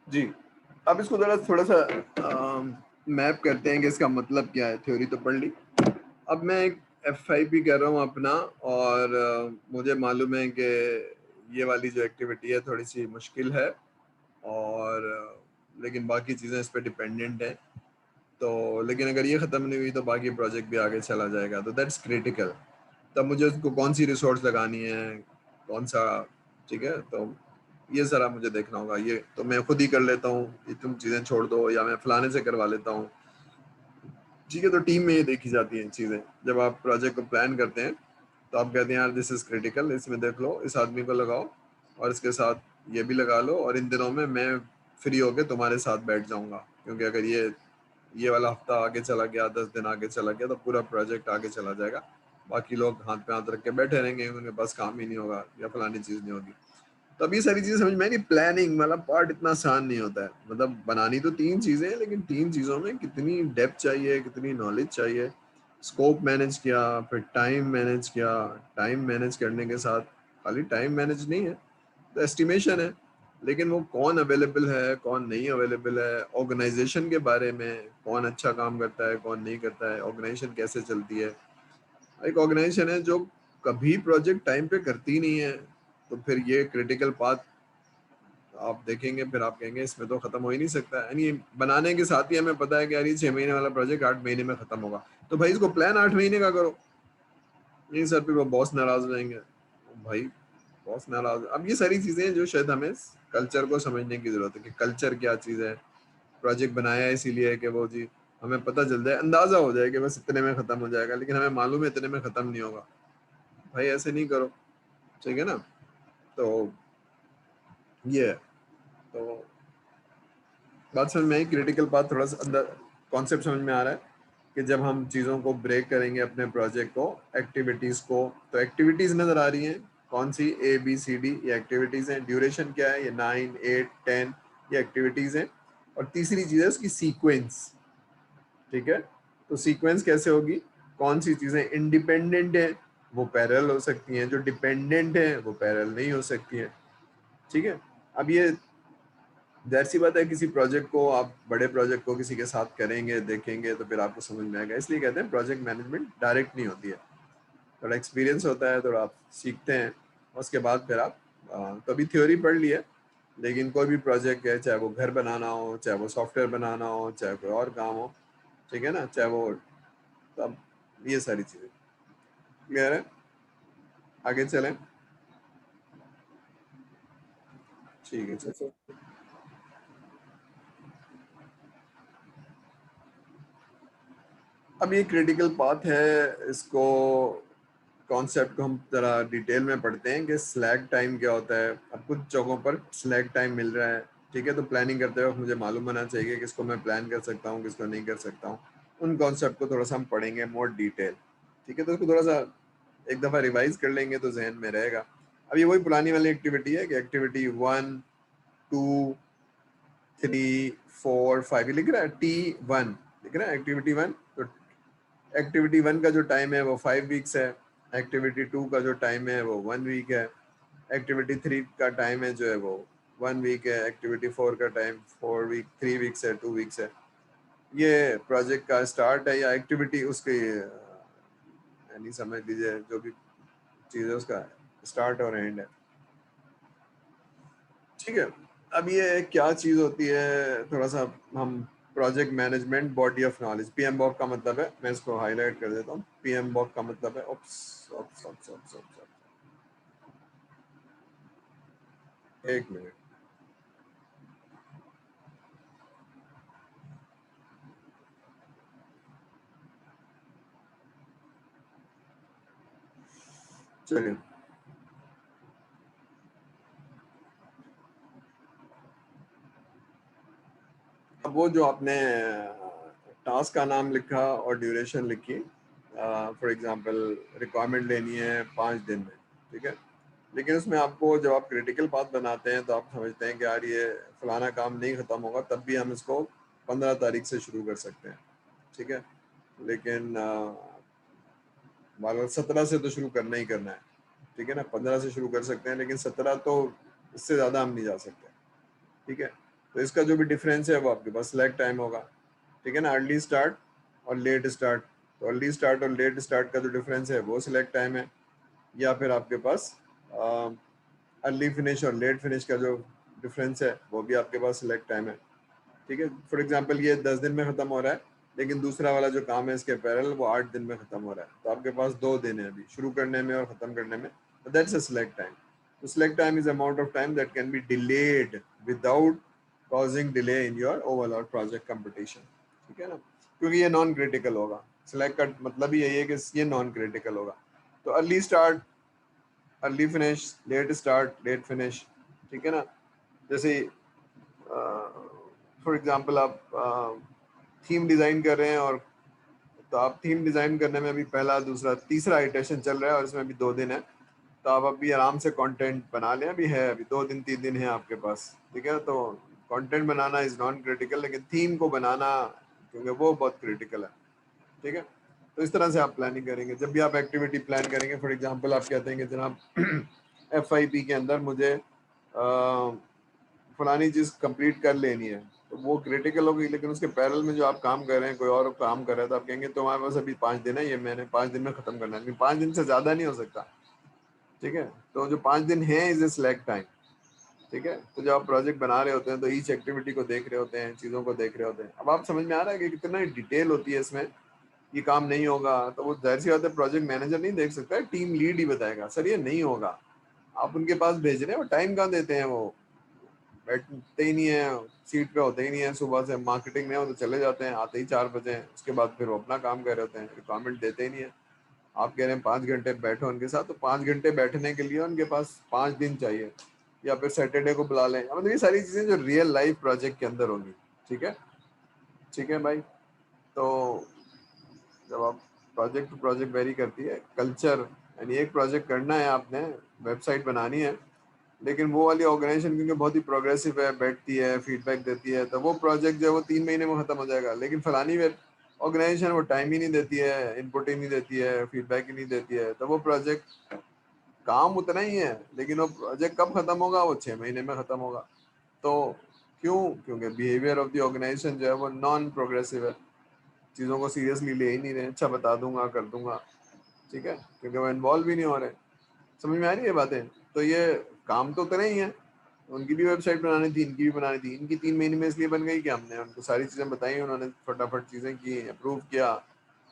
जी, अब इसको ज़रा थोड़ा-सा मैप करते हैं कि इसका मतलब क्या है। थ्योरी तो पढ़ ली। अब मैं एक एफआईपी कर रहा हूँ अपना, और मुझे मालूम है कि ये वाली जो एक्टिविटी है थोड़ी-सी मुश्किल है, और लेकिन बाकी चीज़ें इस पे डिपेंडेंट हैं। तो लेकिन अगर ये ख़त्म नहीं हुई तो बाकी प्रोजेक्ट भी आगे चला जाएगा, तो दैट्स क्रिटिकल। तब मुझे उसको कौन-सी रिसोर्स लगानी है, कौन-सा, ठीक है? तो ये ज़रा मुझे देखना होगा। ये तो मैं खुद ही कर लेता हूँ, ये तुम चीज़ें छोड़ दो, या मैं फलाने से करवा लेता हूँ। ठीक है, तो टीम में ये देखी जाती हैं चीज़ें। जब आप प्रोजेक्ट को प्लान करते हैं, तो आप कहते हैं यार दिस इज़ क्रिटिकल, इसमें देख लो, इस आदमी को लगाओ और इसके साथ ये भी लगा लो, और इन दिनों में मैं फ्री होके तुम्हारे साथ बैठ जाऊँगा। क्योंकि अगर ये वाला हफ्ता आगे चला गया, 10 दिन आगे चला गया, तो पूरा प्रोजेक्ट आगे चला जाएगा। बाकी लोग हाथ पे हाथ रख के बैठे रहेंगे, उनके पास काम ही नहीं होगा या फलानी चीज़ नहीं होगी। तो अब ये सारी चीज़ें समझ में आई कि प्लानिंग वाला पार्ट इतना आसान नहीं होता है। मतलब बनानी तो 3 चीज़ें हैं, लेकिन 3 चीज़ों में कितनी डेप्थ चाहिए, कितनी नॉलेज चाहिए। स्कोप मैनेज किया, फिर टाइम मैनेज किया। टाइम मैनेज करने के साथ खाली टाइम मैनेज नहीं है, तो एस्टिमेशन है। लेकिन वो कौन अवेलेबल है, कौन नहीं अवेलेबल है, ऑर्गेनाइज़ेशन के बारे में, कौन अच्छा काम करता है, कौन नहीं करता है, ऑर्गेनाइज़ेशन कैसे चलती है। एक ऑर्गेनाइजेशन है जो कभी प्रोजेक्ट टाइम पे करती नहीं है, तो फिर ये क्रिटिकल पाथ आप देखेंगे, फिर आप कहेंगे इसमें तो खत्म हो ही नहीं सकता। यानी बनाने के साथ ही हमें पता है कि यार ये 6 महीने वाला प्रोजेक्ट 8 महीने में खत्म होगा, तो भाई इसको प्लान 8 महीने का करो। नहीं सर, फिर वो बॉस नाराज हो जाएंगे। भाई बॉस नाराज, अब ये सारी चीजें हैं जो शायद हमें कल्चर को समझने की जरूरत है कि कल्चर क्या चीज है। प्रोजेक्ट बनाया है इसीलिए है कि वो जी हमें पता चल जाए, अंदाजा हो जाए कि बस इतने में खत्म हो जाएगा, लेकिन हमें मालूम है इतने में खत्म नहीं होगा। भाई ऐसे नहीं करो, ठीक है ना? तो ये है। तो बात समझ में आई, क्रिटिकल बात थोड़ा सा अंदर कॉन्सेप्ट समझ में आ रहा है कि जब हम चीज़ों को ब्रेक करेंगे अपने प्रोजेक्ट को, एक्टिविटीज़ को, तो एक्टिविटीज़ नज़र आ रही हैं कौन सी, ए बी सी डी, ये एक्टिविटीज़ हैं। ड्यूरेशन क्या है, ये 9 8 10, ये एक्टिविटीज़ हैं। और तीसरी चीज़ है उसकी सीक्वेंस। ठीक है, तो सीक्वेंस कैसे होगी, कौन सी चीज़ें इंडिपेंडेंट है वो पैरेलल हो सकती हैं, जो डिपेंडेंट है वो पैरेलल नहीं हो सकती हैं। ठीक है, अब ये जाहिर सी बात है, किसी प्रोजेक्ट को आप बड़े प्रोजेक्ट को किसी के साथ करेंगे, देखेंगे, तो फिर आपको समझ में आएगा। इसलिए कहते हैं प्रोजेक्ट मैनेजमेंट डायरेक्ट नहीं होती है, थोड़ा एक्सपीरियंस होता है, थोड़ा आप सीखते हैं, उसके बाद फिर आप तो अभी थ्योरी पढ़ ली है, लेकिन कोई भी प्रोजेक्ट है, चाहे वो घर बनाना हो, चाहे वो सॉफ्टवेयर बनाना हो, चाहे कोई और काम हो, ठीक है ना, चाहे वो, तो अब ये सारी चीज़ें क्लियर है। आगे चलें, ठीक है चलो। अब ये क्रिटिकल पाथ है, इसको कॉन्सेप्ट को हम ज़रा डिटेल में पढ़ते हैं कि स्लैक टाइम क्या होता है। अब कुछ जगहों पर स्लैक टाइम मिल रहा है, ठीक है, तो प्लानिंग करते वक्त मुझे मालूम होना चाहिए कि किसको मैं प्लान कर सकता हूँ, किसको नहीं कर सकता हूँ। उन कॉन्सेप्ट को थोड़ा सा हम पढ़ेंगे मोर डिटेल, ठीक है, तो उसको थोड़ा सा एक दफ़ा रिवाइज कर लेंगे तो जहन में रहेगा। अब ये वही पुरानी वाली एक्टिविटी है कि एक्टिविटी 1 2 3 4 5 लिख रहा है, T1 लिख रहा है एक्टिविटी 1। तो एक्टिविटी 1 का जो टाइम है वो 5 वीक्स है, एक्टिविटी 2 का जो टाइम है वो 1 वीक है, एक्टिविटी 3 का टाइम है जो है वो 1 वीक है, एक्टिविटी 4 का टाइम 4 वीक 3 वीक्स है, 2 वीक्स है। ये प्रोजेक्ट का स्टार्ट है या एक्टिविटी उसके यानी समझ लीजिए जो भी चीज़ है उसका स्टार्ट और एंड है। ठीक है, अब ये क्या चीज़ होती है, थोड़ा सा हम project management body of knowledge, PMBOK का मतलब है, मैं इसको हाईलाइट कर देता हूँ। पीएमबॉक का मतलब है, oops oops oops oops oops, एक मिनट, चलिए। अब वो जो आपने टास्क का नाम लिखा और ड्यूरेशन लिखी, फॉर एग्जांपल रिक्वायरमेंट लेनी है 5 दिन में, ठीक है, लेकिन उसमें आपको जब आप क्रिटिकल पाथ बनाते हैं तो आप समझते हैं कि यार ये फलाना काम नहीं खत्म होगा, तब भी हम इसको 15 तारीख से शुरू कर सकते हैं, ठीक है, लेकिन मान लो 17 से तो शुरू करना ही करना है, ठीक है ना, 15 से शुरू कर सकते हैं, लेकिन 17 तो इससे ज़्यादा हम नहीं जा सकते, ठीक है। तो इसका जो भी डिफरेंस है वो आपके पास सिलेक्ट टाइम होगा, ठीक है ना। अर्ली स्टार्ट और लेट स्टार्ट, तो अर्ली स्टार्ट और लेट स्टार्ट का जो डिफरेंस है वो सिलेक्ट टाइम है, या फिर आपके पास अर्ली फिनिश और लेट फिनिश का जो डिफरेंस है वो भी आपके पास सिलेक्ट टाइम है, ठीक है। फॉर एग्जांपल ये 10 दिन में खत्म हो रहा है, लेकिन दूसरा वाला जो काम है इसके पैरेलल वो 8 दिन में खत्म हो रहा है, तो आपके पास 2 दिन है अभी शुरू करने में और खत्म करने में, तो दैट्स अ सिलेक्ट टाइम। तो select time is amount of time that can be delayed without causing delay in your overall project completion, ठीक है ना, क्योंकि ये नॉन क्रिटिकल होगा। सिलेक्ट का मतलब ही यही है कि ये नॉन क्रिटिकल होगा। तो early start early finish, late start late finish, ठीक है ना। जैसे फॉर एग्जांपल आप थीम डिज़ाइन कर रहे हैं, और तो आप थीम डिज़ाइन करने में अभी पहला दूसरा तीसरा इटरेशन चल रहा है और इसमें अभी 2 दिन है, तो आप अभी आराम से कंटेंट बना लें, अभी है अभी 2 दिन 3 दिन है आपके पास, ठीक है। तो content banana is non critical, लेकिन थीम को बनाना क्योंकि वो बहुत क्रिटिकल है, ठीक है। तो इस तरह से आप प्लानिंग करेंगे जब भी आप एक्टिविटी प्लान करेंगे। फॉर एग्जांपल आप कहते हैं कि जनाब FIP के अंदर मुझे फलानी चीज़ कंप्लीट कर लेनी है, तो वो क्रिटिकल होगी, लेकिन उसके पैरेलल में जो आप काम कर रहे हैं कोई और काम कर रहा है, तो आप कहेंगे तो हमारे पास अभी 5 दिन है, ये मैंने 5 दिन में ख़त्म करना है, लेकिन 5 दिन से ज़्यादा नहीं हो सकता, ठीक है। तो जो 5 दिन है इज ए सिलेक्ट टाइम, ठीक है। तो जब आप प्रोजेक्ट बना रहे होते हैं तो ईच एक्टिविटी को देख रहे होते हैं, चीज़ों को देख रहे होते हैं। अब आप समझ में आ रहा है कि कितना डिटेल होती है इसमें, ये काम नहीं होगा तो वो जाहिर सी बात है प्रोजेक्ट मैनेजर नहीं देख सकता है, टीम लीड ही बताएगा सर ये नहीं होगा। आप उनके पास भेज रहे हैं, वो टाइम कहाँ देते हैं, वो बैठते ही नहीं है, सीट पे होते ही नहीं है, सुबह से मार्केटिंग में वो तो चले जाते हैं, आते ही 4 बजे हैं, उसके बाद फिर वो अपना काम कर रहे होते हैं, रिक्वायरमेंट देते ही नहीं है। आप कह रहे हैं 5 घंटे बैठो उनके साथ, तो 5 घंटे बैठने के लिए उनके पास 5 दिन चाहिए, या फिर सैटरडे को बुला लें। मतलब ये सारी चीज़ें जो रियल लाइफ प्रोजेक्ट के अंदर होंगी, ठीक है, ठीक है भाई। तो जब आप प्रोजेक्ट टू प्रोजेक्ट वेरी करती है कल्चर, यानी एक प्रोजेक्ट करना है आपने, वेबसाइट बनानी है, लेकिन वो वाली ऑर्गेनाइजेशन क्योंकि बहुत ही प्रोग्रेसिव है, बैठती है, फीडबैक देती है, तो वो प्रोजेक्ट जो है वो 3 महीने में खत्म हो जाएगा। लेकिन फलानी वेब ऑर्गेनाइजेशन वो टाइम ही नहीं देती है, इनपुट ही नहीं देती है, फीडबैक ही नहीं देती है, तो वो प्रोजेक्ट काम उतना ही है, लेकिन वो प्रोजेक्ट कब खत्म होगा, वो 6 महीने में खत्म होगा। तो क्यों, क्योंकि बिहेवियर ऑफ द ऑर्गेनाइजेशन जो है वो नॉन प्रोग्रेसिव है, चीज़ों को सीरियसली ले ही नहीं रहे, अच्छा बता दूंगा कर दूंगा, ठीक है, क्योंकि वो इन्वॉल्व भी नहीं हो रहे। समझ में आ रही है बातें। तो ये काम तो उतने ही है, उनकी भी वेबसाइट बनानी थी, इनकी भी बनानी थी, इनकी 3 महीने में इसलिए बन गई कि हमने उनको सारी चीज़ें बताई, उन्होंने फटाफट चीज़ें की, अप्रूव किया,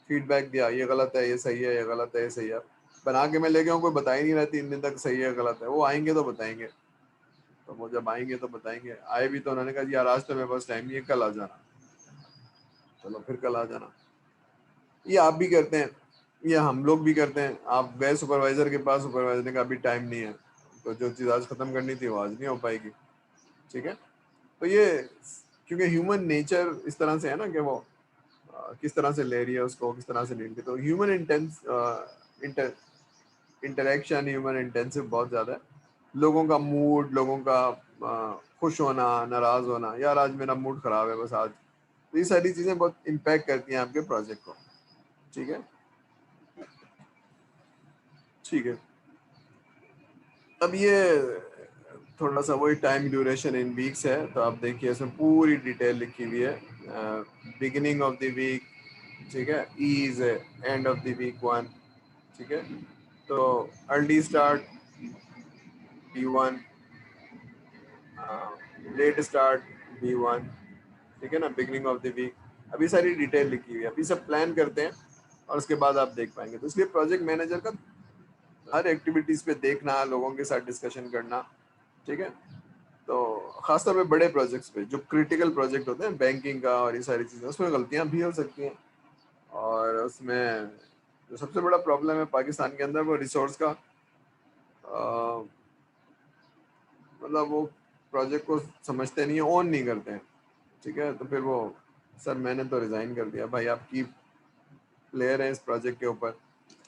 फीडबैक दिया, ये गलत है, ये सही है, ये गलत है, ये सही है। बना के मैं ले गया हूँ, कोई बता ही नहीं रहा 3 दिन तक सही है गलत है, वो आएंगे तो बताएंगे। तो वो जब आएंगे तो बताएंगे, आए भी तो उन्होंने कहा यार आज तो मेरे पास टाइम नहीं है, कल आ जाना। चलो फिर कल आ जाना। ये आप भी करते हैं, ये हम लोग भी करते हैं। आप गए सुपरवाइजर के पास, सुपरवाइजर ने कहा अभी टाइम नहीं है, तो जो चीज़ आज खत्म करनी थी वो आज नहीं हो पाएगी, ठीक है। तो ये क्योंकि ह्यूमन नेचर इस तरह से है ना कि वो किस तरह से ले रही है उसको, किस तरह से नहीं, तो ह्यूमन इंटरेक्शन ह्यूमन इंटेंसिव बहुत ज़्यादा है। लोगों का मूड, लोगों का खुश होना, नाराज़ होना, यार आज मेरा मूड ख़राब है बस आज, तो ये सारी चीज़ें बहुत इम्पैक्ट करती हैं आपके प्रोजेक्ट को, ठीक है, ठीक है। अब ये थोड़ा सा वही टाइम ड्यूरेशन इन वीक्स है, तो आप देखिए इसमें पूरी डिटेल लिखी हुई है। बिगिनिंग ऑफ द वीक, ठीक है, is end of the week 1, ठीक है। तो early start B1, let start B1, ठीक है ना, बिगिनिंग ऑफ द वीक। अभी सारी डिटेल लिखी हुई है, अभी सब प्लान करते हैं और उसके बाद आप देख पाएंगे। तो इसलिए प्रोजेक्ट मैनेजर का हर एक्टिविटीज़ पे देखना, लोगों के साथ डिस्कशन करना, ठीक है। तो खासतौर पे बड़े प्रोजेक्ट्स पे, जो क्रिटिकल प्रोजेक्ट होते हैं बैंकिंग का और ये सारी चीज़ें, उसमें गलतियां भी हो सकती हैं। और उसमें जो सबसे बड़ा प्रॉब्लम है पाकिस्तान के अंदर वो रिसोर्स का, मतलब वो प्रोजेक्ट को समझते नहीं है, ऑन नहीं करते हैं, ठीक है। तो फिर वो सर मैंने तो रिज़ाइन कर दिया, भाई आप की प्लेयर हैं इस प्रोजेक्ट के ऊपर।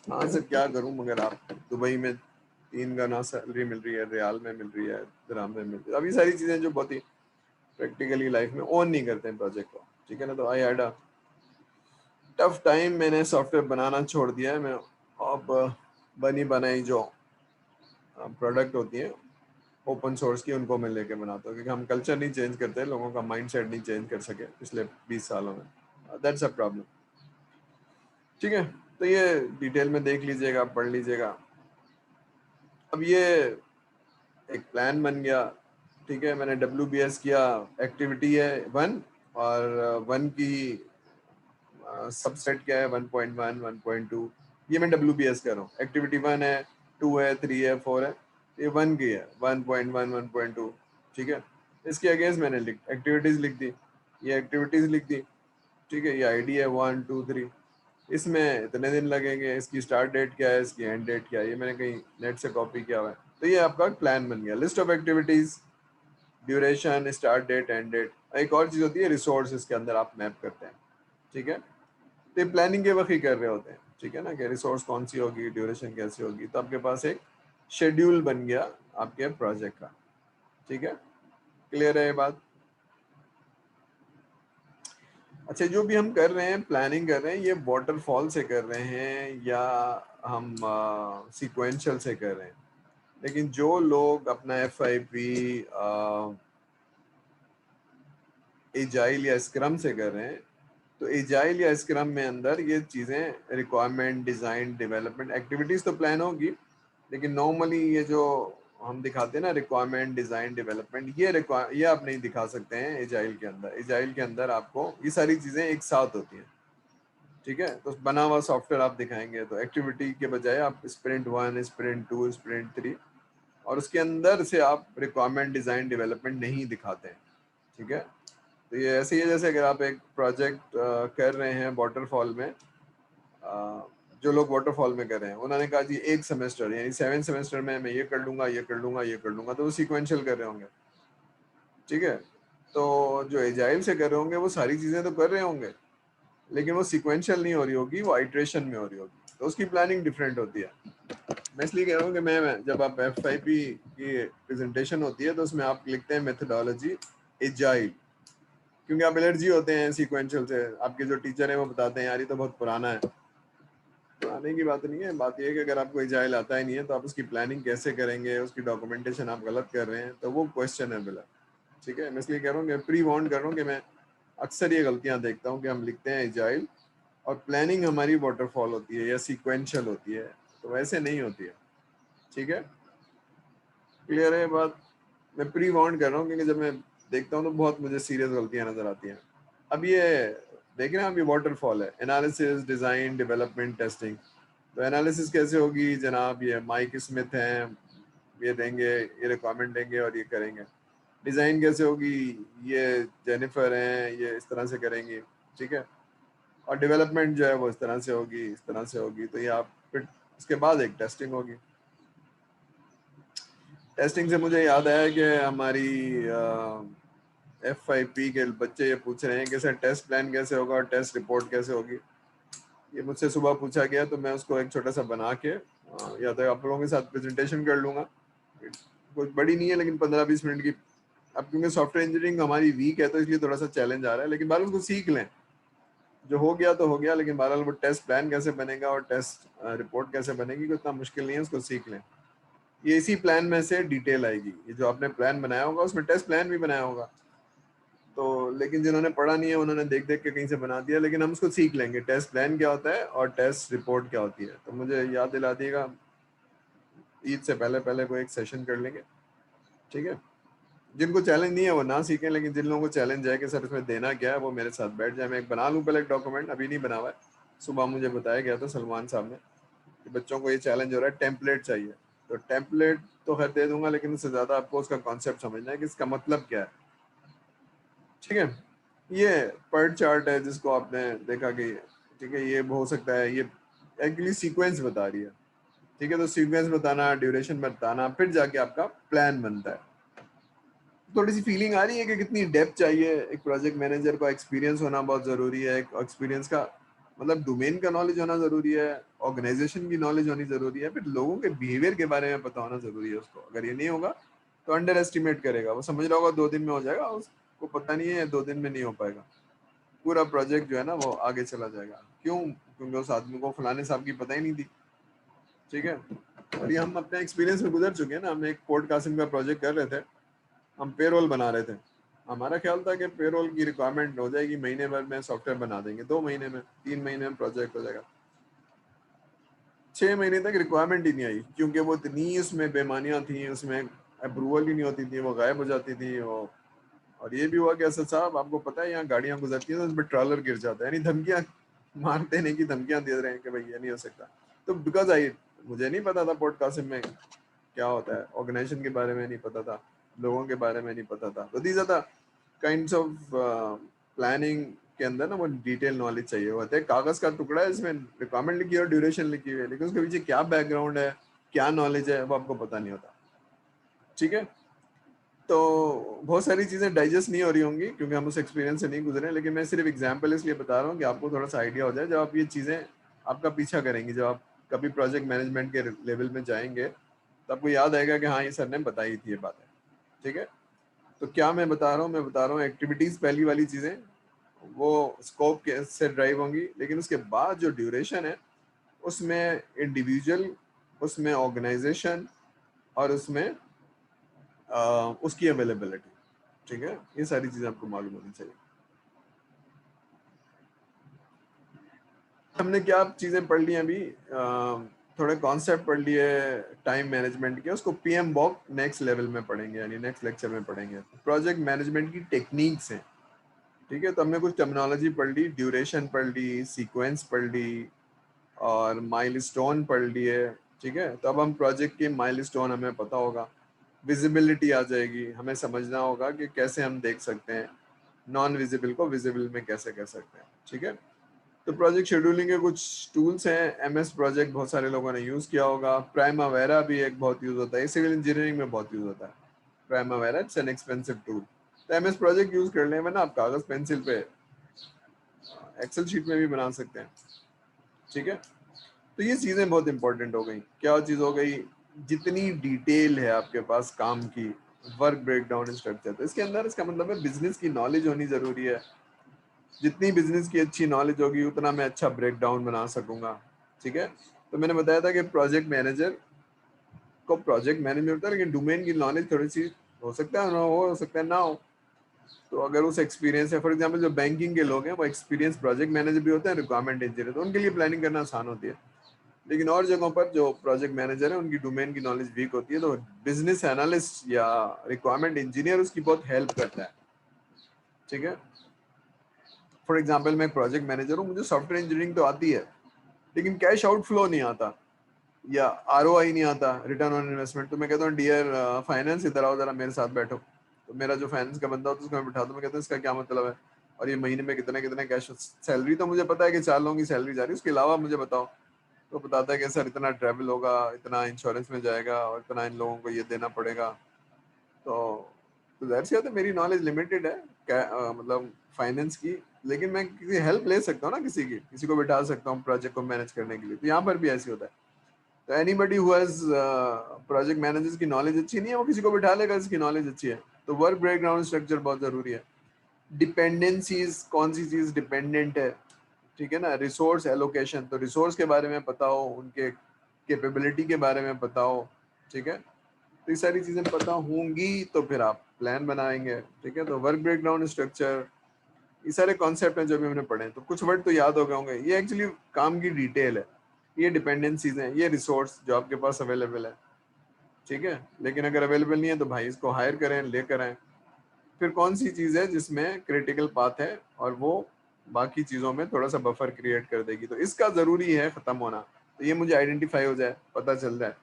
हाँ सर क्या करूँ, मगर आप दुबई में 3 गुना सैलरी मिल रही है, रियाल में मिल रही है, दिरहम में मिल रही है, अभी सारी चीज़ें जो बहुत ही प्रैक्टिकली लाइफ में ऑन नहीं करते हैं प्रोजेक्ट को, ठीक है ना। तो I had a tough time, मैंने सॉफ्टवेयर बनाना छोड़ दिया है। मैं अब बनी बनाई जो प्रोडक्ट होती है ओपन सोर्स की उनको मैं लेके बनाता हूँ, क्योंकि हम कल्चर नहीं चेंज करते, लोगों का माइंडसेट नहीं चेंज कर सके पिछले 20 सालों में। That's a problem. ठीक है, तो ये डिटेल में देख लीजिएगा, पढ़ लीजिएगा। अब ये एक प्लान बन गया। ठीक है, मैंने WBS किया, एक्टिविटी है 1, और 1 की सबसेट क्या है 1.1 1.2, ये मैं WBS कर रहा हूँ। एक्टिविटी 1 है, 2 है, 3 है, 4 है, ये 1 की है 1.1 1.2। ठीक है, इसके अगेंस्ट मैंने एक्टिविटीज लिख दी, ये एक्टिविटीज लिख दी। ठीक है, ये आईडी है 1 2 3, इसमें इतने दिन लगेंगे, इसकी स्टार्ट डेट क्या है, इसकी एंड डेट क्या है, ये मैंने कहीं नेट से कॉपी किया हुआ है। तो ये आपका प्लान बन गया, list of activities, duration, start date, end date. एक और चीज होती है रिसोर्स, इसके अंदर आप मैप करते हैं। ठीक है, तो ये प्लानिंग के वक्त ही कर रहे होते हैं। ठीक है ना, कि रिसोर्स कौन सी होगी, ड्यूरेशन कैसी होगी, तो आपके पास एक शेड्यूल बन गया आपके प्रोजेक्ट का। ठीक है, क्लियर है ये बात? अच्छा, जो भी हम कर रहे हैं, प्लानिंग कर रहे हैं, ये वाटरफॉल से कर रहे हैं या हम सीक्वेंशियल से कर रहे हैं। लेकिन जो लोग अपना FIP एजाइल या स्क्रम से कर रहे हैं, तो एजाइल या स्क्रम में अंदर ये चीज़ें रिक्वायरमेंट, डिज़ाइन, डेवलपमेंट, एक्टिविटीज़ तो प्लान होगी, लेकिन नॉर्मली ये जो हम दिखाते हैं ना, रिक्वायरमेंट, डिज़ाइन, डेवलपमेंट, ये आप नहीं दिखा सकते हैं एजाइल के अंदर। एजाइल के अंदर आपको ये सारी चीज़ें एक साथ होती हैं। ठीक है, तो बना हुआ सॉफ्टवेयर आप दिखाएंगे, तो एक्टिविटी के बजाय आप स्प्रिंट 1, स्प्रिंट 2, स्प्रिंट 3, और उसके अंदर से आप रिक्वायरमेंट, डिज़ाइन, डेवलपमेंट नहीं दिखाते हैं। ठीक है, तो ये ऐसे ही है जैसे अगर आप एक प्रोजेक्ट कर रहे हैं वाटरफॉल में, जो लोग वाटरफॉल में कर रहे हैं, उन्होंने कहा जी एक सेमेस्टर यानी 7 सेमेस्टर में मैं ये कर लूंगा, ये कर लूंगा, ये कर लूंगा, तो वो सीक्वेंशियल कर रहे होंगे। ठीक है, तो जो एजाइल से कर रहे होंगे वो सारी चीज़ें तो कर रहे होंगे, लेकिन वो सीक्वेंशियल नहीं हो रही होगी, वो आइट्रेशन में हो रही होगी, तो उसकी प्लानिंग डिफरेंट होती है। मैं इसलिए कह रहा हूँ कि मैं जब आप FIP की प्रेजेंटेशन होती है तो उसमें आप लिखते हैं मेथोडोलॉजी एजाइल, क्योंकि आप एलर्जी होते हैं सीक्वेंशियल से। आपके जो टीचर हैं वो बताते हैं यार ये तो बहुत पुराना है। पुराने की बात नहीं है, बात ये है कि अगर आपको एजाइल आता ही नहीं है तो आप उसकी प्लानिंग कैसे करेंगे, उसकी डॉक्यूमेंटेशन आप गलत कर रहे हैं, तो वो क्वेश्चनेबल है। ठीक है, मैं इसलिए कह रहा हूँ कि प्री वार्न कर रहा हूँ कि मैं अक्सर ये गलतियां देखता हूँ कि हम लिखते हैं एजाइल और प्लानिंग हमारी वाटरफॉल होती है या सीक्वेंशियल होती है, तो वैसे नहीं होती है। ठीक है, क्लियर है बात? मैं प्री वार्न कर रहा हूँ, क्योंकि जब मैं देखता हूँ तो बहुत मुझे सीरियस गलतियां नजर आती हैं। अब ये देख रहे हैं आप, ये वाटरफॉल है, एनालिसिस, डिजाइन, डेवलपमेंट, टेस्टिंग। तो एनालिसिस कैसे होगी जनाब, ये माइक स्मिथ हैं, ये देंगे, ये रिक्वायरमेंट देंगे और ये करेंगे। डिजाइन कैसे होगी, ये जेनिफर हैं, ये इस तरह से करेंगी। ठीक है, और डेवलपमेंट जो है वो इस तरह से होगी, इस तरह से होगी। तो ये आप फिर उसके बाद एक टेस्टिंग होगी। टेस्टिंग से मुझे याद आया कि हमारी FIP के बच्चे ये पूछ रहे हैं कि सर टेस्ट प्लान कैसे होगा और टेस्ट रिपोर्ट कैसे होगी। ये मुझसे सुबह पूछा गया, तो मैं उसको एक छोटा सा बना के या तो आप लोगों के साथ प्रेजेंटेशन कर लूँगा। कुछ बड़ी नहीं है, लेकिन 15-20 मिनट की। अब क्योंकि सॉफ्टवेयर इंजीनियरिंग हमारी वीक है तो इसलिए थोड़ा सा चैलेंज आ रहा है, लेकिन बहरहाल उसको सीख लें। जो हो गया तो हो गया, लेकिन बहरहाल वो टेस्ट प्लान कैसे बनेगा और टेस्ट रिपोर्ट कैसे बनेगी, कोई इतना मुश्किल नहीं है, उसको सीख लें। ये इसी प्लान में से डिटेल आएगी, ये जो आपने प्लान बनाया होगा उसमें टेस्ट प्लान भी बनाया होगा। तो लेकिन जिन्होंने पढ़ा नहीं है उन्होंने देख देख के कहीं से बना दिया, लेकिन हम उसको सीख लेंगे टेस्ट प्लान क्या होता है और टेस्ट रिपोर्ट क्या होती है। तो मुझे याद दिला दिएगा, ईद से पहले पहले कोई एक सेशन कर लेंगे। ठीक है, जिनको चैलेंज नहीं है वो ना सीखें, लेकिन जिन लोगों को चैलेंज है कि सर इसमें देना क्या है, वो मेरे साथ बैठ जाए। मैं एक बना लूँ पहले एक डॉक्यूमेंट, अभी नहीं बना हुआ है। सुबह मुझे बताया गया था सलमान साहब ने कि बच्चों को ये चैलेंज हो रहा है, टेम्पलेट चाहिए। तो टेम्पलेट तो खैर दे दूंगा, लेकिन उससे ज़्यादा आपको उसका कॉन्सेप्ट समझना है कि इसका मतलब क्या है। ठीक है, ये पर्ट चार्ट है जिसको आपने देखा कि ठीक है, ये हो सकता है, ये एक्चुअली सीक्वेंस बता रही है। ठीक है, तो सीक्वेंस बताना, ड्यूरेशन बताना, फिर जाके आपका प्लान बनता है। थोड़ी सी फीलिंग आ रही है कि कितनी डेप्थ चाहिए एक प्रोजेक्ट मैनेजर को। एक्सपीरियंस होना बहुत ज़रूरी है, एक एक्सपीरियंस का मतलब डोमेन का नॉलेज होना ज़रूरी है, ऑर्गेनाइजेशन की नॉलेज होनी ज़रूरी है, फिर लोगों के बिहेवियर के बारे में पता होना ज़रूरी है उसको। अगर ये नहीं होगा तो अंडर एस्टिमेट करेगा, वो समझ रहा होगा 2 दिन में हो जाएगा, उसको पता नहीं है 2 दिन में नहीं हो पाएगा। पूरा प्रोजेक्ट जो है ना वो आगे चला जाएगा। क्यों? क्योंकि उस आदमी को फलाने साहब की पता ही नहीं थी। ठीक है, और ये हम अपने एक्सपीरियंस में गुजर चुके हैं ना। हम एक पोर्ट कासिम का प्रोजेक्ट कर रहे थे, हम पेरोल बना रहे थे। हमारा ख्याल था कि पेरोल की रिक्वायरमेंट हो जाएगी, महीने भर में सॉफ्टवेयर बना देंगे, 2 महीने में, 3 महीने में प्रोजेक्ट हो जाएगा। 6 महीने तक रिक्वायरमेंट ही नहीं आई, क्योंकि वो इतनी उसमें बेमानियां थी, उसमें अप्रूवल ही नहीं होती थी, वो गायब हो जाती थी वो। और ये भी हुआ कि असद साहब आपको पता है यहाँ गाड़ियां गुजरती हैं तो उस पर ट्रॉलर गिर जाता है, यानी धमकियां मार देने की धमकियां दे रहे हैं कि भाई ये नहीं हो सकता। तो बिकॉज आई, मुझे नहीं पता था पोर्ट कासिम में क्या होता है, ऑर्गेनाइजेशन के बारे में नहीं पता था, लोगों के बारे में नहीं पता था। तो these are the kinds of planning के अंदर ना वो डिटेल नॉलेज चाहिए होता है। कागज का टुकड़ा है, इसमें रिक्वायरमेंट लिखी है और ड्यूरेशन लिखी हुई है, लेकिन उसके पीछे क्या बैकग्राउंड है, क्या नॉलेज है, वो आपको पता नहीं होता। ठीक है, तो बहुत सारी चीज़ें डाइजेस्ट नहीं हो रही होंगी क्योंकि हम उस एक्सपीरियंस से नहीं गुजरे, लेकिन मैं सिर्फ एग्जाम्पल इसलिए बता रहा हूँ कि आपको थोड़ा सा आइडिया हो जाए। जब आप ये चीज़ें आपका पीछा करेंगी, जब आप कभी प्रोजेक्ट मैनेजमेंट के लेवल में जाएंगे, तो आपको याद आएगा कि हाँ ये सर ने बताई थी ये बातें। ठीक है, तो क्या मैं बता रहा हूँ, मैं बता रहा हूँ एक्टिविटीज़ पहली वाली चीज़ें वो स्कोप के से ड्राइव होंगी, लेकिन उसके बाद जो ड्यूरेशन है उसमें इंडिविजुअल, उसमें ऑर्गेनाइजेशन और उसमें उसकी अवेलेबिलिटी। ठीक है, ये सारी चीजें आपको मालूम होनी चाहिए। हमने क्या चीजें पढ़ ली हैं अभी, थोड़े कॉन्सेप्ट पढ़ लिए टाइम मैनेजमेंट के, उसको पीएम बॉक नेक्स्ट लेवल में पढ़ेंगे, यानी नेक्स्ट लेक्चर में पढ़ेंगे। प्रोजेक्ट मैनेजमेंट की टेक्निक्स हैं। ठीक है, तो हमने कुछ टर्मिनोलॉजी पढ़ ली, ड्यूरेशन पढ़ ली, सीक्वेंस पढ़ ली और माइलस्टोन पढ़ लिए। ठीक है, तो अब हम प्रोजेक्ट के माइलस्टोन हमें पता होगा, विजिबिलिटी आ जाएगी, हमें समझना होगा कि कैसे हम देख सकते हैं नॉन विजिबल को विजिबल में कैसे कर सकते हैं। ठीक है, तो प्रोजेक्ट शेड्यूलिंग के कुछ टूल्स हैं। एमएस प्रोजेक्ट बहुत सारे लोगों ने यूज़ किया होगा, प्राइमावेरा भी एक बहुत यूज़ होता है, सिविल इंजीनियरिंग में बहुत यूज़ होता है Primavera, it's an expensive tool. तो एमएस प्रोजेक्ट यूज़ कर लें, वरना आप कागज़ पेंसिल पे एक्सेल शीट में भी बना सकते हैं। ठीक है, तो ये चीज़ें बहुत इंपॉर्टेंट हो गई। क्या चीज़ हो गई, जितनी डिटेल है आपके पास काम की, वर्क ब्रेकडाउन स्ट्रक्चर, तो इसके अंदर इसका मतलब है बिजनेस की नॉलेज होनी ज़रूरी है। जितनी बिजनेस की अच्छी नॉलेज होगी उतना मैं अच्छा ब्रेक डाउन बना सकूंगा। ठीक है, तो मैंने बताया था कि प्रोजेक्ट मैनेजर को प्रोजेक्ट मैनेजमेंट होता है, लेकिन डोमेन की नॉलेज थोड़ी सी हो सकता है ना हो सकता है ना हो। तो अगर उस एक्सपीरियंस है, फॉर एग्जांपल जो बैंकिंग के लोग हैं वो एक्सपीरियंस प्रोजेक्ट मैनेजर भी होते हैं, रिक्वायरमेंट इंजीनियर, तो उनके लिए प्लानिंग करना आसान होती है। लेकिन और जगहों पर जो प्रोजेक्ट मैनेजर है उनकी डोमेन की नॉलेज वीक होती है, तो बिजनेस एनालिस्ट या रिक्वायरमेंट इंजीनियर उसकी बहुत हेल्प करता है। ठीक है, फॉर एग्जाम्पल मैं एक प्रोजेक्ट मैनेजर हूँ, मुझे सॉफ्टवेयर इंजीनियरिंग तो आती है, लेकिन कैश आउटफ्लो नहीं आता या आरओआई नहीं आता, रिटर्न ऑन इन्वेस्टमेंट। तो मैं कहता हूँ डियर फाइनेंस, इधर आओ जरा मेरे साथ बैठो। तो मेरा जो फाइनेंस का बंदा होता है उसको मैं बिठाता हूँ, मैं कहता हूँ इसका क्या मतलब है, और ये महीने में कितने कितने कैश, सैलरी तो मुझे पता है कि 4 लोगों की सैलरी जा रही है, उसके अलावा मुझे बताओ। तो बताता है कि सर इतना ट्रैवल होगा, इतना इंश्योरेंस में जाएगा और इतना इन लोगों को ये देना पड़ेगा। तो जाहिर सी बात है मेरी नॉलेज लिमिटेड है मतलब फाइनेंस की, लेकिन मैं किसी हेल्प ले सकता हूँ ना, किसी को बिठा सकता हूँ प्रोजेक्ट को मैनेज करने के लिए। तो यहाँ पर भी ऐसे होता है। तो anybody who has project managers की नॉलेज अच्छी नहीं है, वो किसी को बिठा लेगा जिसकी नॉलेज अच्छी है। तो वर्क ब्रेकग्राउंड स्ट्रक्चर बहुत जरूरी है। डिपेंडेंसीज, कौन सी चीज डिपेंडेंट है। ठीक है ना, रिसोर्स एलोकेशन, तो रिसोर्स के बारे में पता हो, उनके कैपेबिलिटी के बारे में पता हो। ठीक है, तो ये सारी चीजें पता होंगी तो फिर आप प्लान बनाएंगे। ठीक है, तो वर्क ब्रेकडाउन स्ट्रक्चर, ये सारे कॉन्सेप्ट हैं जो भी हमने पढ़े हैं, तो कुछ वर्ड तो याद हो गए होंगे। ये एक्चुअली काम की डिटेल है, ये डिपेंडेंसीज हैं, ये रिसोर्स जो आपके पास अवेलेबल है। ठीक है, लेकिन अगर अवेलेबल नहीं है तो भाई इसको हायर करें, लेकर आए। फिर कौन सी चीज़ है जिसमें क्रिटिकल पाथ है और वो बाकी चीज़ों में थोड़ा सा बफर क्रिएट कर देगी, तो इसका ज़रूरी है ख़त्म होना। तो ये मुझे आइडेंटिफाई हो जाए, पता चल जाए।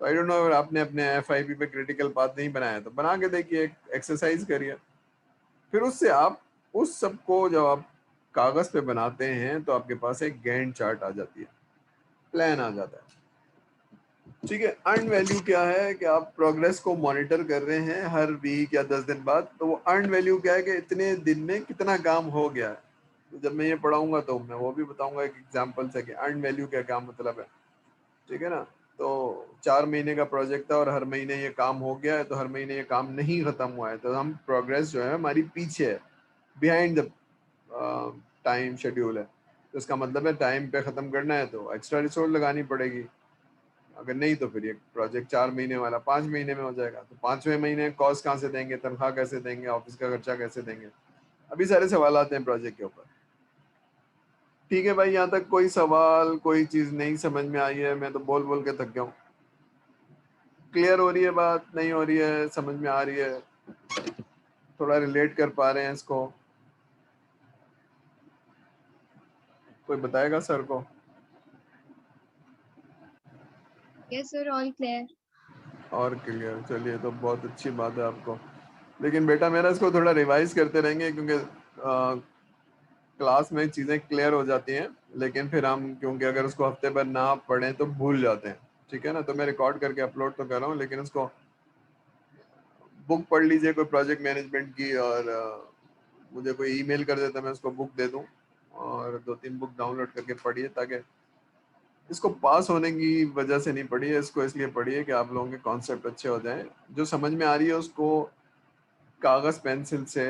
तो आई डोंट नो, अगर आपने अपने एफआईपी पे क्रिटिकल पाथ नहीं बनाया तो बना के देखिए, एक एक्सरसाइज करिए। फिर उससे आप उस सबको जब आप कागज पे बनाते हैं तो आपके पास एक गैंट चार्ट आ जाती है, प्लान आ जाता है। ठीक है, अर्न वैल्यू क्या है कि आप प्रोग्रेस को मॉनिटर कर रहे हैं हर वीक या 10 दिन बाद, तो वो अर्न वैल्यू क्या है कि इतने दिन में कितना काम हो गया है। तो जब मैं ये पढ़ाऊंगा तो मैं वो भी बताऊंगा एक एग्जांपल से कि अर्न वैल्यू क्या क्या मतलब है। ठीक है ना, तो 4 महीने का प्रोजेक्ट था और हर महीने ये काम हो गया है, तो हर महीने ये काम नहीं खत्म हुआ है, तो हम प्रोग्रेस जो है हमारी पीछे है, बिहाइंड द टाइम शेड्यूल है। तो इसका मतलब है टाइम पे खत्म करना है तो एक्स्ट्रा रिसोर्स लगानी पड़ेगी। अगर नहीं तो फिर ये प्रोजेक्ट 4 महीने वाला 5 महीने में हो जाएगा। तो 5वें महीने कॉस्ट कहाँ से देंगे, तनख्वाह कैसे देंगे, ऑफिस का खर्चा कैसे देंगे, अभी सारे सवाल आते हैं प्रोजेक्ट के ऊपर। ठीक है भाई, यहाँ तक कोई सवाल, कोई चीज नहीं समझ में आई है? मैं तो बोल बोल के थक गया हूँ। क्लियर हो रही है बात, नहीं हो रही है, समझ में आ रही है, थोड़ा रिलेट कर पा रहे हैं इसको? कोई बताएगा सर को? Yes sir, all clear. और क्लियर, चलिए तो बहुत अच्छी बात है आपको। लेकिन बेटा मेरा इसको थोड़ा रिवाइज करते रहेंगे, क्योंकि क्लास में चीज़ें क्लियर हो जाती हैं, लेकिन फिर हम क्योंकि अगर उसको हफ्ते भर ना पढ़ें तो भूल जाते हैं। ठीक है ना? तो मैं रिकॉर्ड करके अपलोड तो कर रहा हूँ, लेकिन उसको बुक पढ़ लीजिए कोई प्रोजेक्ट मैनेजमेंट की, और मुझे कोई ईमेल कर देता, मैं उसको बुक दे दूँ, और 2-3 बुक डाउनलोड करके पढ़िए, ताकि इसको पास होने की वजह से नहीं पढ़िए, इसको इसलिए पढ़िए कि आप लोगों के कॉन्सेप्ट अच्छे हो जाएं। जो समझ में आ रही है उसको कागज़ पेंसिल से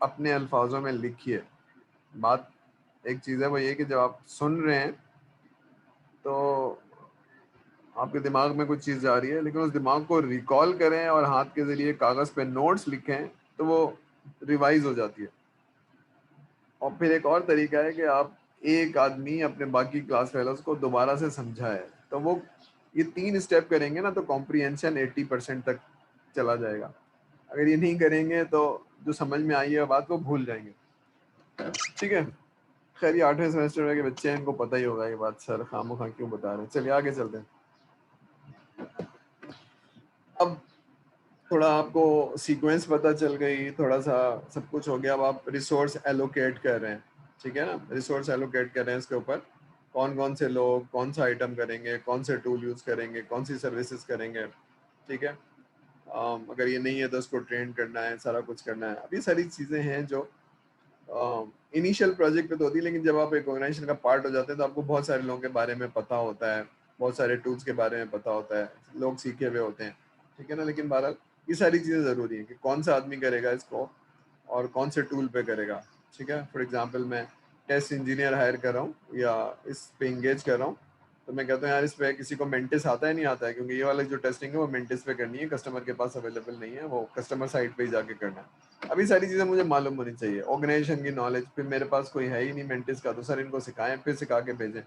अपने अल्फाजों में लिखिए। बात एक चीज़ है, वो ये कि जब आप सुन रहे हैं तो आपके दिमाग में कुछ चीज़ जा रही है, लेकिन उस दिमाग को रिकॉल करें और हाथ के ज़रिए कागज़ पे नोट्स लिखें तो वो रिवाइज हो जाती है। और फिर एक और तरीका है कि आप एक आदमी अपने बाकी क्लास फेलोज को दोबारा से समझाए, तो वो ये 3 स्टेप करेंगे ना तो कॉम्प्रिहेंशन 80% तक चला जाएगा। अगर ये नहीं करेंगे तो जो समझ में आई है बात वो भूल जाएंगे। ठीक है? खैर ये 8वें सेमेस्टर में के बच्चे हैं, इनको पता ही होगा ये बात, सर खामोखा क्यों बता रहे हैं। चलिए आगे चलते हैं। अब थोड़ा आपको सीक्वेंस पता चल गई, थोड़ा सा सब कुछ हो गया। अब आप रिसोर्स एलोकेट कर रहे हैं। ठीक है ना? रिसोर्स एलोकेट कर रहे हैं, इसके ऊपर कौन कौन से लोग कौन सा आइटम करेंगे, कौन से टूल यूज़ करेंगे, कौन सी सर्विसेज करेंगे। ठीक है? अगर ये नहीं है तो उसको ट्रेन करना है, सारा कुछ करना है। अब ये सारी चीज़ें हैं जो इनिशियल प्रोजेक्ट पे तो होती है, लेकिन जब आप एक ऑर्गेनाइजेशन का पार्ट हो जाते हैं तो आपको बहुत सारे लोगों के बारे में पता होता है, बहुत सारे टूल्स के बारे में पता होता है, लोग सीखे हुए होते हैं। ठीक है ना? लेकिन बहरहाल ये सारी चीज़ें ज़रूरी है कि कौन सा आदमी करेगा इसको और कौन से टूल पे करेगा। ठीक है? फॉर एग्जांपल मैं टेस्ट इंजीनियर हायर कर रहा हूँ या इस पे इंगेज कर रहा हूँ, तो मैं कहता हूँ यार इस पे किसी को मेंटिस आता है नहीं आता है, क्योंकि ये वाली जो टेस्टिंग है वो मेंटिस पे करनी है, कस्टमर के पास अवेलेबल नहीं है, वो कस्टमर साइट पे ही जाके करना है। अभी सारी चीज़ें मुझे मालूम होनी चाहिए, ऑर्गेनाइजेशन की नॉलेज। फिर मेरे पास कोई है ही नहीं मेंटिस का, तो सर इनको सिखाएं, फिर सिखा के भेजें।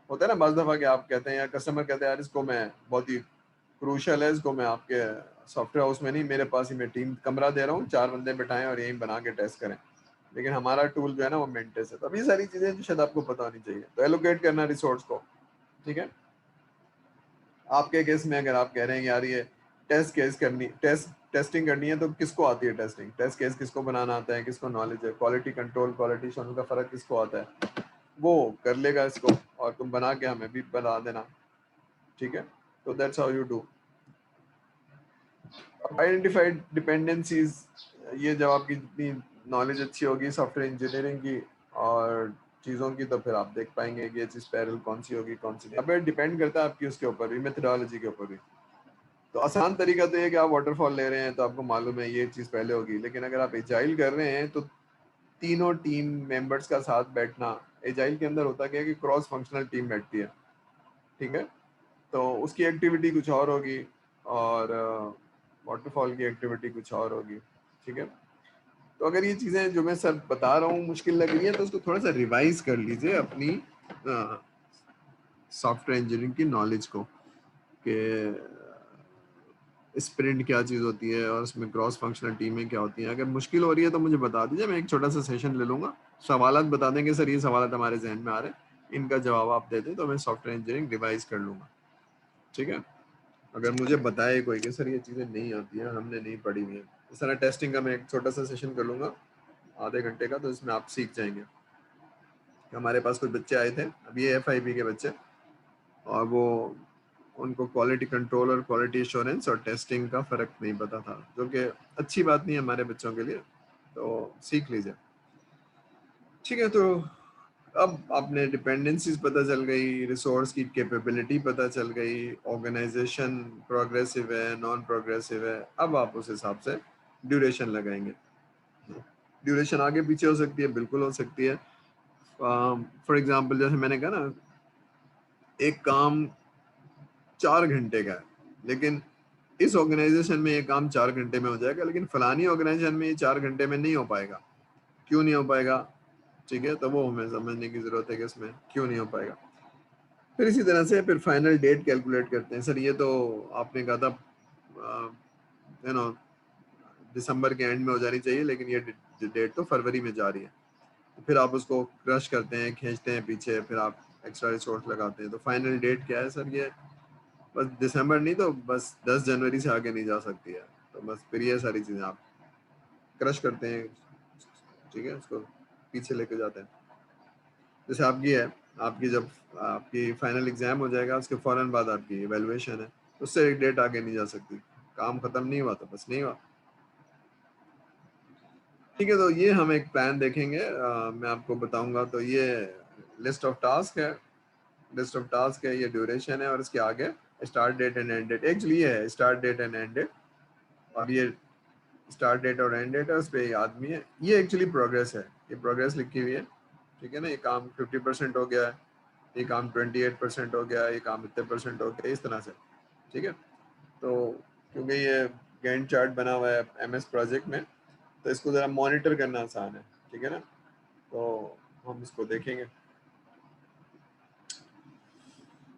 होता है ना बाज़ दफ़ा कि आप कहते हैं या कस्टमर कहते हैं यार इसको मैं बहुत ही क्रूशल है, इसको मैं आपके सॉफ्टवेयर हाउस में नहीं, मेरे पास ही मैं टीम कमरा दे रहा हूँ, 4 बंदे बैठाएं और यहीं बना के टेस्ट करें, लेकिन हमारा टूल जो है ना वो मेंटेस है। तो अभी सारी चीज़ें जो शायद आपको पता होनी चाहिए। तो एलोकेट करना रिसोर्स को। ठीक है? आपके केस में अगर आप कह रहे हैं यार ये टेस्टिंग करनी है, तो किसको आती है टेस्टिंग, टेस्ट केस किसको बनाना आता है, किसको नॉलेज है, क्वालिटी कंट्रोल क्वालिटी एश्योरेंस का फर्क किसको आता है, वो कर लेगा इसको, और तुम बना के हमें भी बता देना। ठीक है? तो that's how you do. Identified dependencies, ये जब आपकी जितनी नॉलेज अच्छी होगी सॉफ्टवेयर इंजीनियरिंग की और चीज़ों की, तो फिर आप देख पाएंगे कि ये चीज़ पैरेलल कौन सी होगी कौन सी नहीं। अब डिपेंड करता है आपकी उसके ऊपर भी, मेथडोलॉजी के ऊपर भी। तो आसान तरीका तो ये कि आप वाटरफॉल ले रहे हैं तो आपको मालूम है ये चीज़ पहले होगी, लेकिन अगर आप एजाइल कर रहे हैं तो तीनों टीम मेंबर्स का साथ बैठना। एजाइल के अंदर होता क्या है कि क्रॉस फंक्शनल टीम बैठती है। ठीक है? तो उसकी एक्टिविटी कुछ और होगी और वाटरफॉल की एक्टिविटी कुछ और होगी। ठीक है? तो अगर ये चीज़ें जो मैं सर बता रहा हूँ मुश्किल लग रही है, तो उसको थोड़ा सा रिवाइज कर लीजिए अपनी सॉफ्टवेयर इंजीनियरिंग की नॉलेज को, कि स्प्रिंट क्या चीज़ होती है और उसमें क्रॉस फंक्शनल टीमें क्या होती हैं। अगर मुश्किल हो रही है तो मुझे बता दीजिए, मैं एक छोटा सा सेशन ले लूँगा, सवालात बता देंगे सर ये सवालात हमारे जहन में आ रहे हैं, इनका जवाब आप दे दें तो मैं सॉफ्टवेयर इंजीनियरिंग रिवाइज कर लूँगा। ठीक है? अगर मुझे बताए कोई कि सर ये चीज़ें नहीं आती हैं, हमने नहीं पढ़ी हुई हैं, इस तरह टेस्टिंग का मैं एक छोटा सा सेशन कर लूँगा आधे घंटे का, तो इसमें आप सीख जाएंगे। हमारे पास कुछ बच्चे आए थे अभी एफआईबी के बच्चे, और वो उनको क्वालिटी कंट्रोल और क्वालिटी एश्योरेंस और टेस्टिंग का फ़र्क नहीं पता था, जो कि अच्छी बात नहीं है हमारे बच्चों के लिए, तो सीख लीजिए। ठीक है? तो अब आपने डिपेंडेंसीज पता चल गई, रिसोर्स की कैपेबिलिटी पता चल गई, ऑर्गेनाइजेशन प्रोग्रेसिव है नॉन प्रोग्रेसिव है, अब आप उस हिसाब से ड्यूरेशन लगाएंगे। ड्यूरेशन आगे पीछे हो सकती है, बिल्कुल हो सकती है। फॉर एग्जांपल जैसे मैंने कहा ना, एक काम 4 घंटे का है, लेकिन इस ऑर्गेनाइजेशन में ये काम 4 घंटे में हो जाएगा, लेकिन फलानी ऑर्गेनाइजेशन में ये 4 घंटे में नहीं हो पाएगा। क्यों नहीं हो पाएगा? ठीक है, तो वो हमें समझने की जरूरत है कि इसमें क्यों नहीं हो पाएगा। फिर इसी तरह से फिर फाइनल डेट कैलकुलेट करते हैं। सर ये तो आपने कहा था यू नो दिसंबर के एंड में हो जानी चाहिए, लेकिन ये डेट तो फरवरी में जा रही है। तो फिर आप उसको क्रश करते हैं, खींचते हैं पीछे, फिर आप एक्स्ट्रा रिसोर्स लगाते हैं। तो फाइनल डेट क्या है सर? ये बस दिसंबर नहीं तो बस 10 जनवरी से आगे नहीं जा सकती है। तो बस फिर ये सारी चीज़ें आप क्रश करते हैं, ठीक है, उसको पीछे लेके जाते हैं। जैसे आपकी है, आपकी जब आपकी फाइनल एग्जाम हो जाएगा उसके फौरन बाद आपकी इवैल्यूएशन है, उससे एक डेट आगे नहीं जा सकती। काम खत्म नहीं हुआ तो बस नहीं हुआ। ठीक है, तो ये हम एक प्लान देखेंगे, मैं आपको बताऊंगा। तो ये लिस्ट ऑफ टास्क है, लिस्ट ऑफ टास्क है, ये ड्यूरेशन है, और इसके आगे start date and end date. Actually ये है start date and end date, और ये स्टार्ट डेट और एंड डेट है, उस पर ये आदमी है। ये एक्चुअली प्रोग्रेस है, ये प्रोग्रेस लिखी हुई है, ठीक है ना। ये काम 50% हो गया है, ये काम 28% हो गया, ये काम इतने परसेंट हो गया, इस तरह से, ठीक है। तो क्योंकि ये गैंट चार्ट बना हुआ है MS प्रोजेक्ट में, तो इसको ज़रा मॉनिटर करना आसान है, ठीक है ना। तो हम इसको देखेंगे।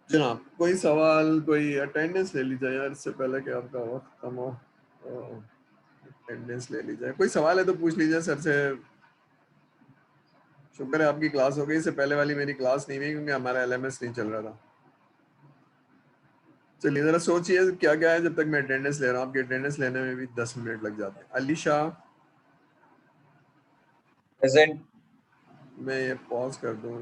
जनाब कोई सवाल, कोई अटेंडेंस ले लीजिए यार, इससे पहले कि आपका वक्त कम हो। अटेंडेंस ले लीजिए, कोई सवाल है तो पूछ लीजिए सर से। शुक्र है आपकी क्लास हो गई, इससे पहले वाली मेरी क्लास नहीं हुई क्योंकि हमारा LMS नहीं चल रहा था। चलिए जरा सोचिए क्या क्या है, जब तक मैं अटेंडेंस ले रहा हूँ। आपकी अटेंडेंस लेने में भी 10 मिनट लग जाते हैं। अली शाह, प्रेजेंट। मैं ये पॉज कर दूं।